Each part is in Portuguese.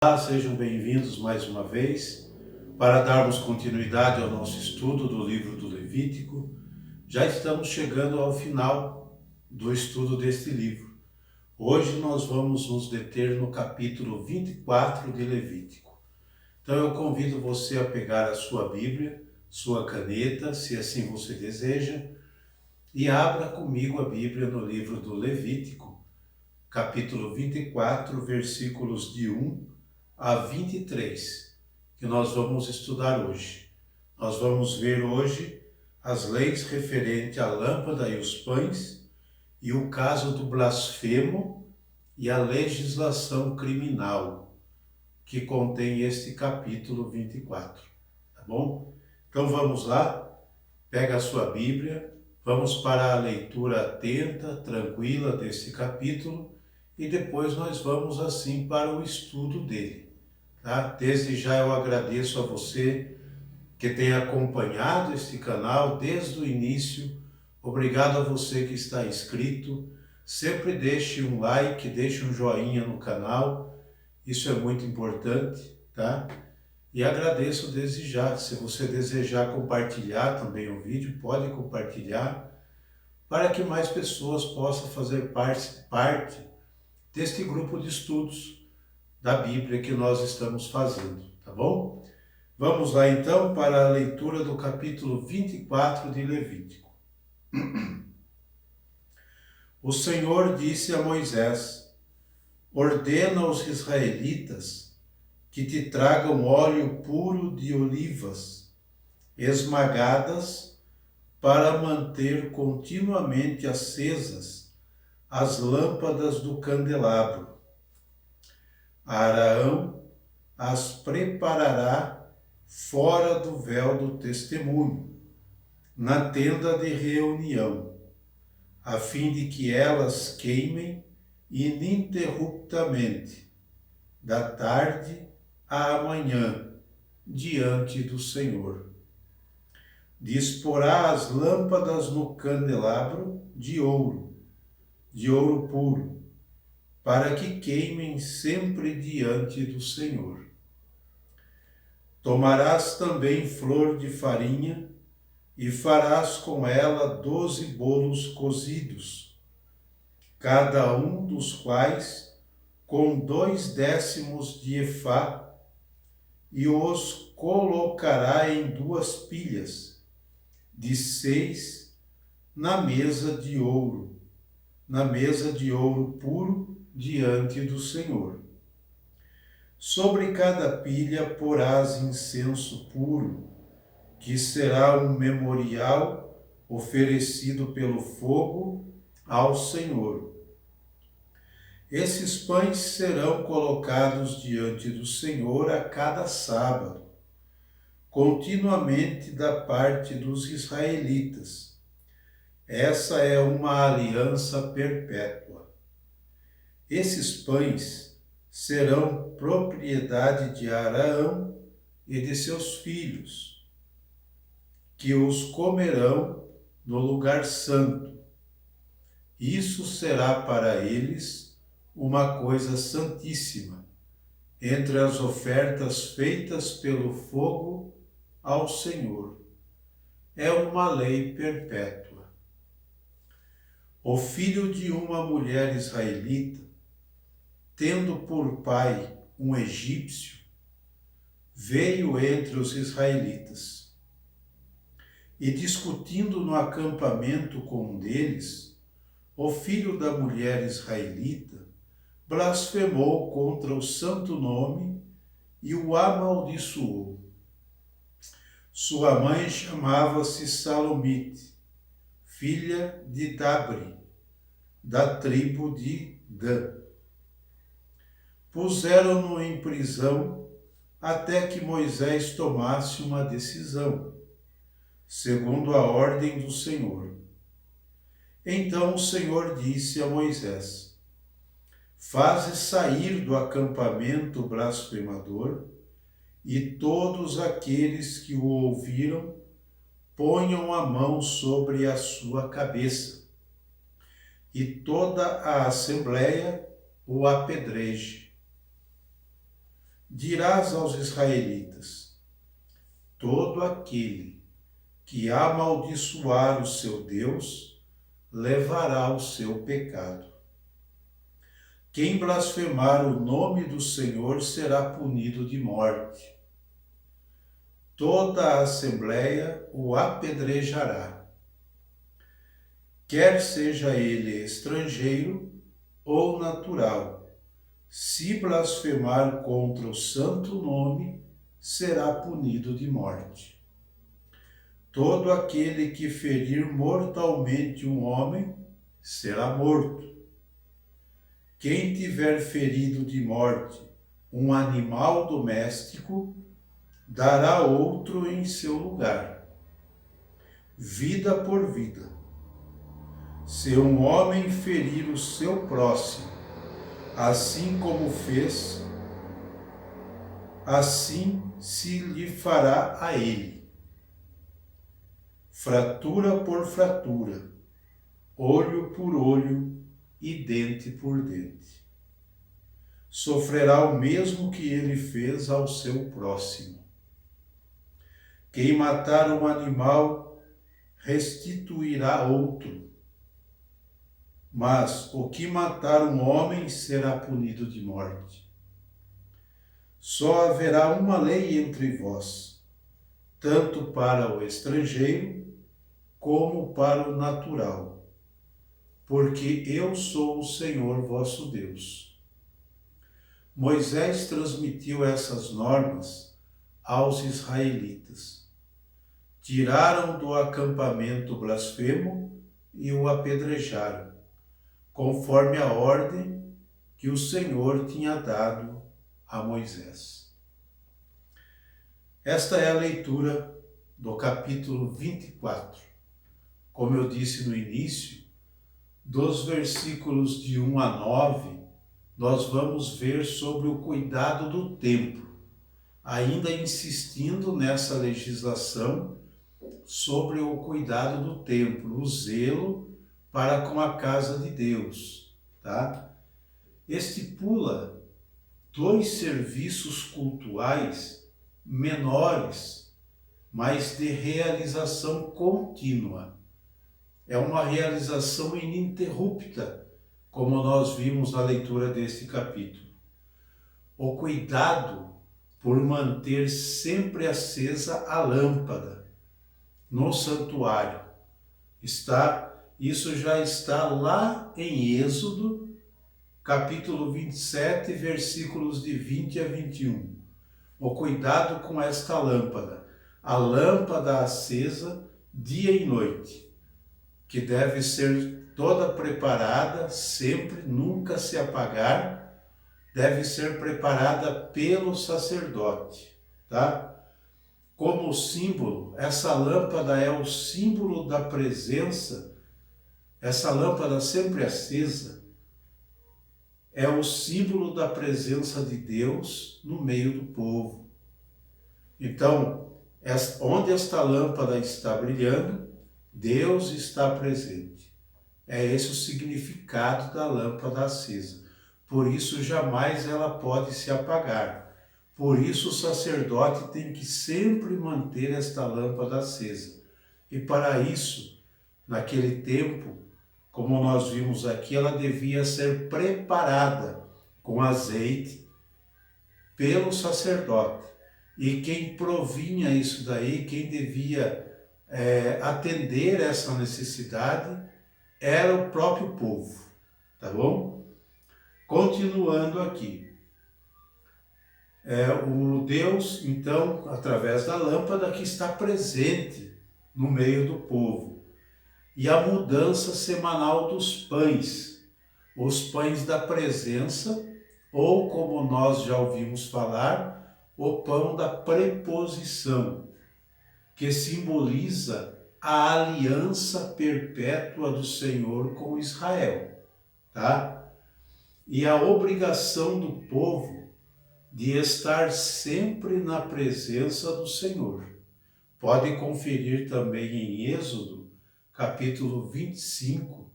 Olá, sejam bem-vindos mais uma vez para darmos continuidade ao nosso estudo do livro do Levítico. Já estamos chegando ao final do estudo deste livro. Hoje nós vamos nos deter no capítulo 24 de Levítico. Então eu convido você a pegar a sua Bíblia, sua caneta, se assim você deseja, e abra comigo a Bíblia no livro do Levítico, capítulo 24, versículos de 1 a 23, que nós vamos estudar hoje. Nós vamos ver hoje as leis referentes à lâmpada e os pães, e o caso do blasfemo e a legislação criminal que contém este capítulo 24, tá bom? Então vamos lá, pega a sua Bíblia, vamos para a leitura atenta, tranquila desse capítulo, e depois nós vamos assim para o estudo dele. Tá? Desde já eu agradeço a você que tem acompanhado este canal desde o início. Obrigado a você que está inscrito. Sempre deixe um like, deixe um joinha no canal. Isso é muito importante, tá? E agradeço desde já. Se você desejar compartilhar também o vídeo, pode compartilhar para que mais pessoas possam fazer parte deste grupo de estudos da Bíblia que nós estamos fazendo, tá bom? Vamos lá então para a leitura do capítulo 24 de Levítico. O Senhor disse a Moisés: ordena aos israelitas que te tragam óleo puro de olivas esmagadas para manter continuamente acesas as lâmpadas do candelabro. Arão as preparará fora do véu do testemunho, na tenda de reunião, a fim de que elas queimem ininterruptamente, da tarde à manhã, diante do Senhor. Disporá as lâmpadas no candelabro de ouro puro, para que queimem sempre diante do Senhor. Tomarás também flor de farinha e farás com ela 12 bolos cozidos, cada um dos quais com 2/10 de efá, e os colocará em 2 pilhas, de 6 na mesa de ouro puro diante do Senhor. Sobre cada pilha porás incenso puro, que será um memorial oferecido pelo fogo ao Senhor. Esses pães serão colocados diante do Senhor a cada sábado, continuamente da parte dos israelitas. Essa é uma aliança perpétua. Esses pães serão propriedade de Arão e de seus filhos, que os comerão no lugar santo. Isso será para eles uma coisa santíssima, entre as ofertas feitas pelo fogo ao Senhor. É uma lei perpétua. O filho de uma mulher israelita, tendo por pai um egípcio, veio entre os israelitas. E discutindo no acampamento com um deles, o filho da mulher israelita blasfemou contra o santo nome e o amaldiçoou. Sua mãe chamava-se Salomite, filha de Dabri, da tribo de Dan. Puseram-no em prisão até que Moisés tomasse uma decisão, segundo a ordem do Senhor. Então o Senhor disse a Moisés: faze sair do acampamento blasfemador, e todos aqueles que o ouviram ponham a mão sobre a sua cabeça, e toda a assembleia o apedreje. dirás aos israelitas: todo aquele que amaldiçoar o seu Deus levará o seu pecado. Quem blasfemar o nome do Senhor será punido de morte. Toda a assembleia o apedrejará, quer seja ele estrangeiro ou natural. Se blasfemar contra o santo nome, será punido de morte. Todo aquele que ferir mortalmente um homem será morto. Quem tiver ferido de morte um animal doméstico, dará outro em seu lugar. Vida por vida. Se um homem ferir o seu próximo, assim como fez, assim se lhe fará a ele. Fratura por fratura, olho por olho e dente por dente. Sofrerá o mesmo que ele fez ao seu próximo. Quem matar um animal restituirá outro, mas o que matar um homem será punido de morte. Só haverá uma lei entre vós, tanto para o estrangeiro como para o natural, porque eu sou o Senhor vosso Deus. Moisés transmitiu essas normas aos israelitas. Tiraram do acampamento o blasfemo e o apedrejaram, conforme a ordem que o Senhor tinha dado a Moisés. Esta é a leitura do capítulo 24. Como eu disse no início, dos versículos de 1 a 9, nós vamos ver sobre o cuidado do templo, ainda insistindo nessa legislação sobre o cuidado do templo, o zelo para com a casa de Deus, tá? Estipula 2 serviços cultuais menores, mas de realização contínua. É uma realização ininterrupta, como nós vimos na leitura deste capítulo. O cuidado por manter sempre acesa a lâmpada no santuário. Isso já está lá em Êxodo, capítulo 27, versículos de 20 a 21. O cuidado com esta lâmpada, a lâmpada acesa dia e noite, que deve ser toda preparada, sempre, nunca se apagar, deve ser preparada pelo sacerdote, tá? Como símbolo, essa lâmpada é o símbolo da presença, essa lâmpada sempre acesa, é o símbolo da presença de Deus no meio do povo. Então, onde esta lâmpada está brilhando, Deus está presente. É esse o significado da lâmpada acesa. Por isso, jamais ela pode se apagar. Por isso, o sacerdote tem que sempre manter esta lâmpada acesa. E para isso, naquele tempo, como nós vimos aqui, ela devia ser preparada com azeite pelo sacerdote. E quem provinha isso daí, quem devia atender essa necessidade, era o próprio povo, tá bom? Continuando aqui. O Deus, então, através da lâmpada, que está presente no meio do povo. E a mudança semanal dos pães, os pães da presença, ou como nós já ouvimos falar, o pão da preposição, que simboliza a aliança perpétua do Senhor com Israel, tá? E a obrigação do povo de estar sempre na presença do Senhor. Pode conferir também em Êxodo, capítulo 25,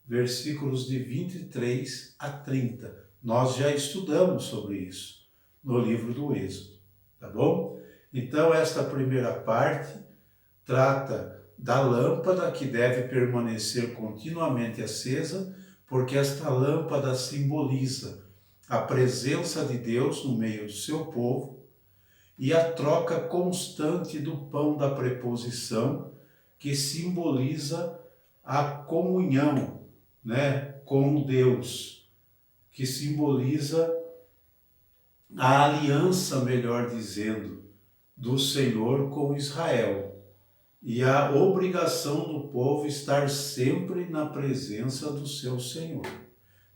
versículos de 23 a 30. Nós já estudamos sobre isso. no livro do Êxodo, tá bom? Então, esta primeira parte trata da lâmpada que deve permanecer continuamente acesa, porque esta lâmpada simboliza a presença de Deus no meio do seu povo e a troca constante do pão da preposição, que simboliza a comunhão, né, com Deus, que simboliza a aliança, melhor dizendo, do Senhor com Israel e a obrigação do povo estar sempre na presença do seu Senhor.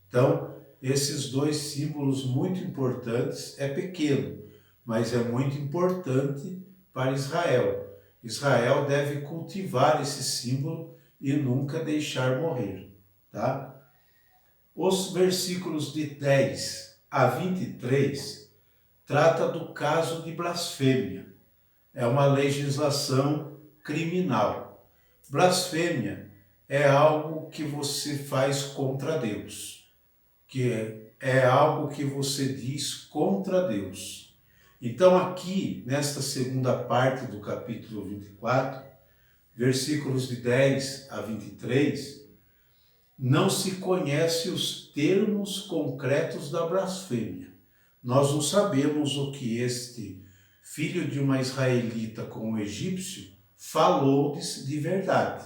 Então, esses dois símbolos muito importantes, é pequeno, mas é muito importante para Israel. Israel deve cultivar esse símbolo e nunca deixar morrer, tá? Os versículos de 10 a 23 trata do caso de blasfêmia. É uma legislação criminal. Blasfêmia é algo que você faz contra Deus, que é algo que você diz contra Deus. Então aqui, nesta segunda parte do capítulo 24, versículos de 10 a 23, não se conhece os termos concretos da blasfêmia. Nós não sabemos o que este filho de uma israelita com um egípcio falou de verdade.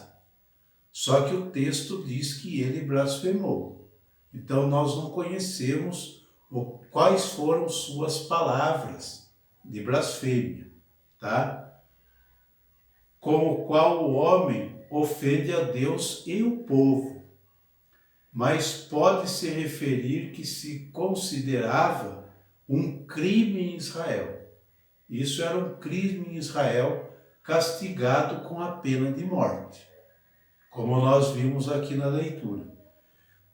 Só que o texto diz que ele blasfemou. Então nós não conhecemos quais foram suas palavras de blasfêmia, tá? Com o qual o homem ofende a Deus e o povo, mas pode se referir que se considerava um crime em Israel. Isso era um crime em Israel castigado com a pena de morte, como nós vimos aqui na leitura.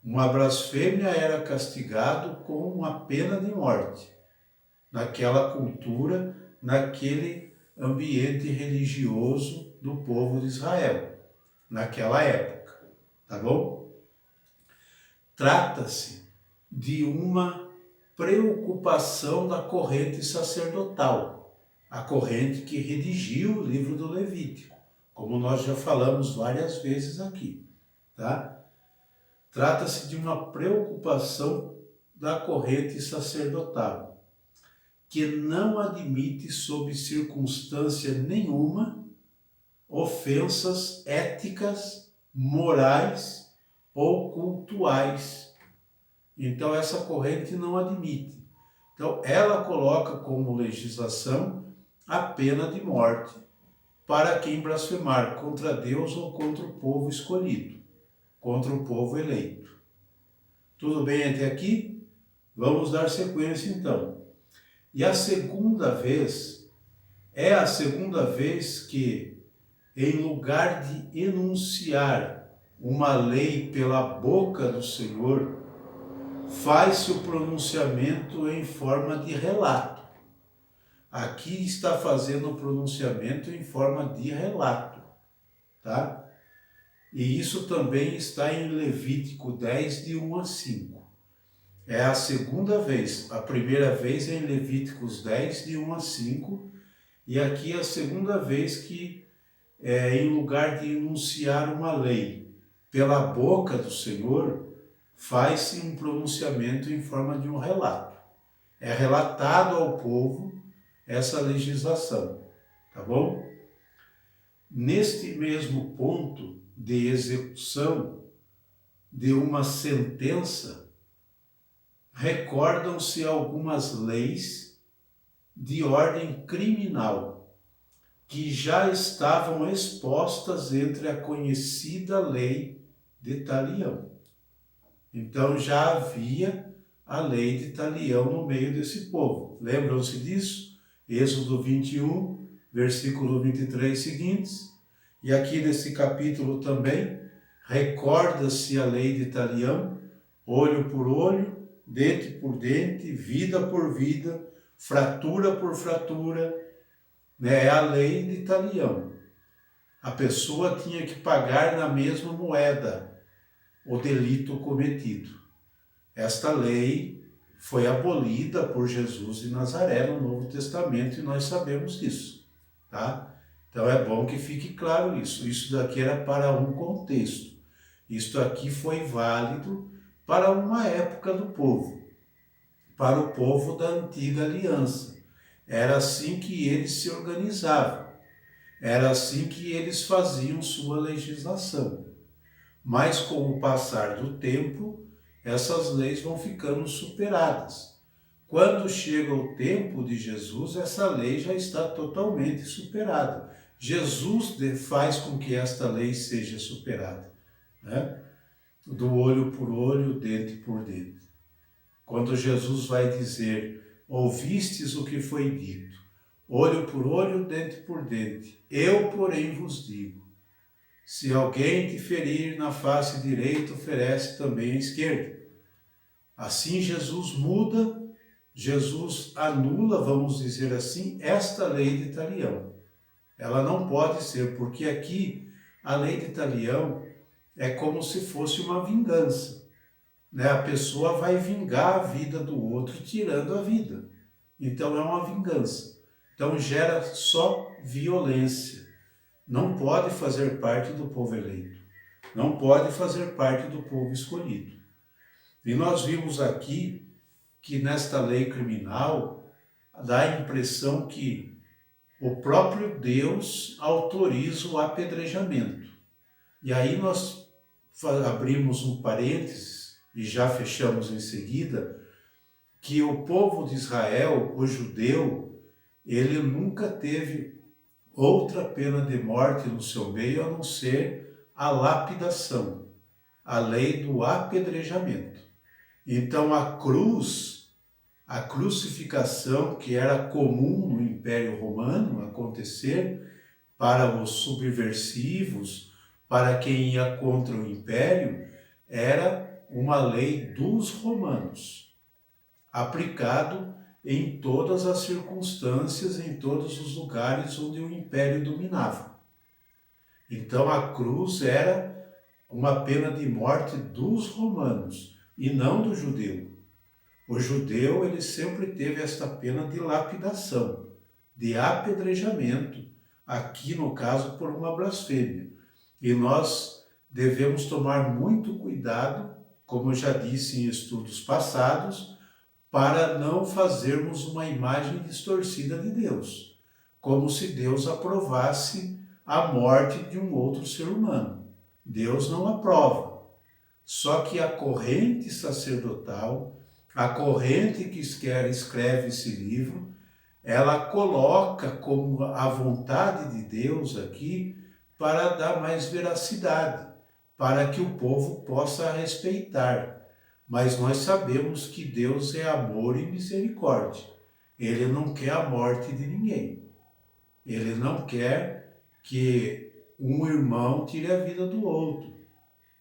Uma blasfêmia era castigado com uma pena de morte, naquela cultura, naquele ambiente religioso do povo de Israel, naquela época, tá bom? Trata-se de uma preocupação da corrente sacerdotal, a corrente que redigiu o livro do Levítico, como nós já falamos várias vezes aqui, tá? Trata-se de uma preocupação da corrente sacerdotal, que não admite, sob circunstância nenhuma, ofensas éticas, morais ou cultuais. Então, essa corrente não admite. Então, ela coloca como legislação a pena de morte para quem blasfemar contra Deus ou contra o povo escolhido, contra o povo eleito. Tudo bem até aqui? Vamos dar sequência então. E a segunda vez, é a segunda vez que, em lugar de enunciar uma lei pela boca do Senhor, faz-se o pronunciamento em forma de relato. Aqui está fazendo o pronunciamento em forma de relato, tá? E isso também está em Levítico 10, de 1 a 5. É a segunda vez. A primeira vez é em Levíticos 10, de 1 a 5. E aqui é a segunda vez que, em lugar de enunciar uma lei pela boca do Senhor, faz-se um pronunciamento em forma de um relato. É relatado ao povo essa legislação, tá bom? Neste mesmo ponto de execução de uma sentença, recordam-se algumas leis de ordem criminal que já estavam expostas entre a conhecida lei de Talião. Então já havia a lei de Talião no meio desse povo. Lembram-se disso? Êxodo 21, versículo 23 seguintes. E aqui nesse capítulo também, recorda-se a lei de Talião, olho por olho, dente por dente, vida por vida, fratura por fratura, né? É a lei de Talião. A pessoa tinha que pagar na mesma moeda o delito cometido. Esta lei foi abolida por Jesus de Nazaré no Novo Testamento e nós sabemos disso, tá? Então é bom que fique claro isso. Isso daqui era para um contexto. Isto aqui foi válido para uma época do povo, para o povo da antiga aliança. Era assim que eles se organizavam. Era assim que eles faziam sua legislação. Mas com o passar do tempo, essas leis vão ficando superadas. Quando chega o tempo de Jesus, essa lei já está totalmente superada. Jesus faz com que esta lei seja superada, né? Do olho por olho, dente por dente. Quando Jesus vai dizer, ouvistes o que foi dito, olho por olho, dente por dente, eu, porém, vos digo, se alguém te ferir na face direita, oferece também a esquerda. Assim Jesus muda, Jesus anula, vamos dizer assim, esta lei de talião. Ela não pode ser, porque aqui a lei de talião é como se fosse uma vingança, né? A pessoa vai vingar a vida do outro tirando a vida. Então é uma vingança. Então gera só violência. Não pode fazer parte do povo eleito. Não pode fazer parte do povo escolhido. E nós vimos aqui que nesta lei criminal dá a impressão que o próprio Deus autoriza o apedrejamento. E aí nós abrimos um parênteses e já fechamos em seguida, que o povo de Israel, o judeu, ele nunca teve outra pena de morte no seu meio a não ser a lapidação, a lei do apedrejamento. Então a cruz, a crucificação que era comum no Império Romano acontecer para os subversivos, para quem ia contra o Império, era uma lei dos romanos, aplicado em todas as circunstâncias, em todos os lugares onde o Império dominava. Então a cruz era uma pena de morte dos romanos e não do judeu. O judeu, ele sempre teve esta pena de lapidação, de apedrejamento, aqui no caso por uma blasfêmia. E nós devemos tomar muito cuidado, como eu já disse em estudos passados, para não fazermos uma imagem distorcida de Deus, como se Deus aprovasse a morte de um outro ser humano. Deus não aprova. Só que a corrente sacerdotal, a corrente que escreve esse livro, ela coloca como a vontade de Deus aqui para dar mais veracidade, para que o povo possa respeitar. Mas nós sabemos que Deus é amor e misericórdia. Ele não quer a morte de ninguém. Ele não quer que um irmão tire a vida do outro.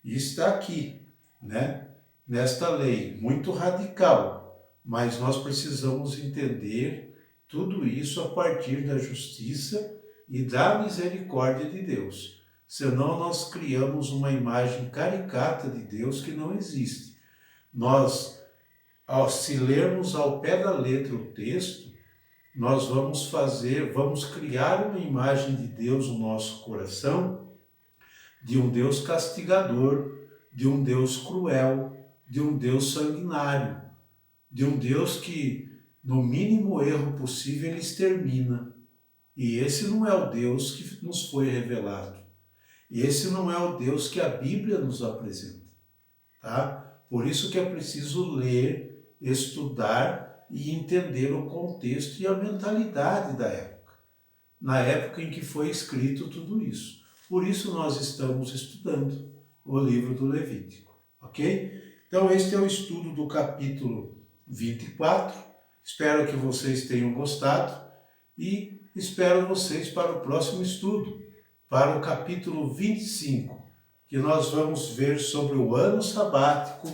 Isso está aqui, né? Nesta lei, muito radical. Mas nós precisamos entender tudo isso a partir da justiça e da misericórdia de Deus. Senão nós criamos uma imagem caricata de Deus que não existe. Nós, se lermos ao pé da letra o texto, nós vamos criar uma imagem de Deus no nosso coração, de um Deus castigador, de um Deus cruel, de um Deus sanguinário, de um Deus que, no mínimo erro possível, ele extermina. E esse não é o Deus que nos foi revelado. Esse não é o Deus que a Bíblia nos apresenta, tá? Por isso que é preciso ler, estudar e entender o contexto e a mentalidade da época, na época em que foi escrito tudo isso. Por isso nós estamos estudando o livro do Levítico, ok? Então este é o estudo do capítulo 24, espero que vocês tenham gostado e espero vocês para o próximo estudo, para o capítulo 25, que nós vamos ver sobre o ano sabático,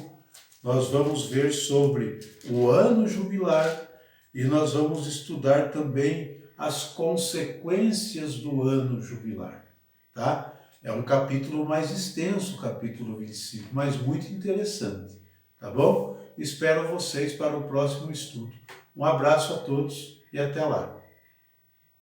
nós vamos ver sobre o ano jubilar e nós vamos estudar também as consequências do ano jubilar, tá? É um capítulo mais extenso, o capítulo 25, mas muito interessante, tá bom? espero vocês para o próximo estudo. Um abraço a todos e até lá.